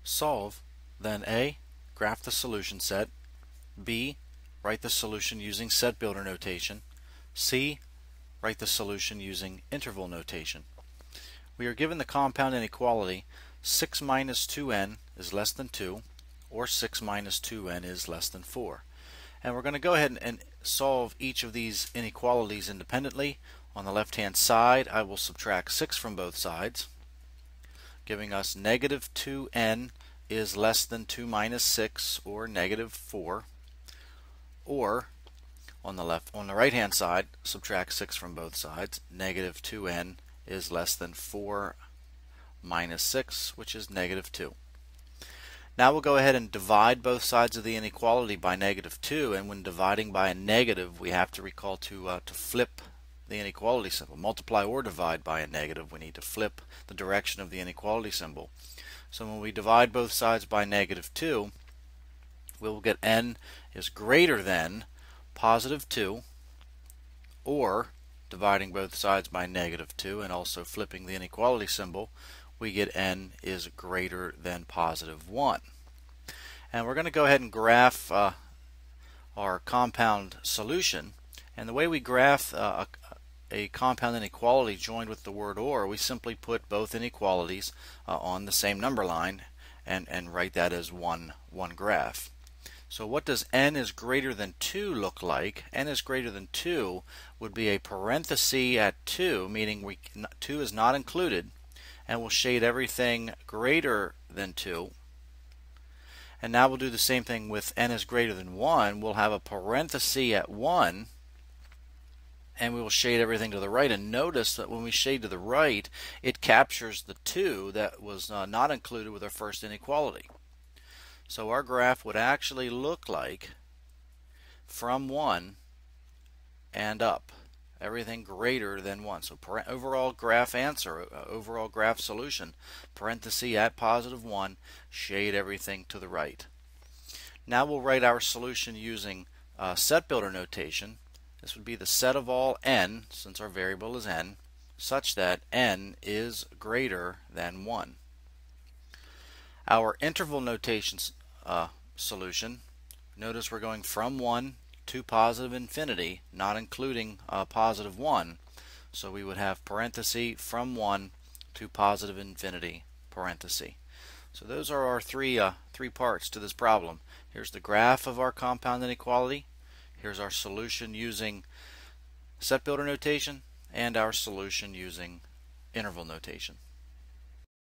Solve, then A. Graph the solution set, B. Write the solution using set builder notation, C. Write the solution using interval notation. We are given the compound inequality 6 minus 2n is less than 2, or 6 minus 2n is less than 4. And we're going to go ahead and solve each of these inequalities independently. On the left hand side, I will subtract 6 from both sides, giving us negative 2n is less than 2 minus 6, or negative 4. Or on the right hand side, subtract 6 from both sides, negative 2n is less than 4 minus 6, which is negative 2. Now we'll go ahead and divide both sides of the inequality by negative 2, and when dividing by a negative, we have to recall to flip the inequality symbol. Multiply or divide by a negative, we need to flip the direction of the inequality symbol. So when we divide both sides by negative 2, we'll get n is greater than positive 2, or dividing both sides by negative 2 and also flipping the inequality symbol, we get n is greater than positive 1. And we're going to go ahead and graph our compound solution. And the way we graph a compound inequality joined with the word or, we simply put both inequalities on the same number line and write that as one graph. So what does n is greater than 2 look like? N is greater than 2 would be a parenthesis at 2, meaning 2 is not included, and we'll shade everything greater than 2. And now we'll do the same thing with n is greater than 1. We'll have a parenthesis at 1, and we will shade everything to the right. And notice that when we shade to the right, it captures the 2 that was not included with our first inequality. So our graph would actually look like from 1 and up, everything greater than 1. So overall graph answer, overall graph solution, parenthesis at positive 1, shade everything to the right. Now we'll write our solution using set builder notation. This would be the set of all n, since our variable is n, such that n is greater than 1. Our interval notation solution, notice we're going from 1 to positive infinity, not including positive 1. So we would have parenthesis from 1 to positive infinity parenthesis. So those are our three parts to this problem. Here's the graph of our compound inequality. Here's our solution using set builder notation, and our solution using interval notation.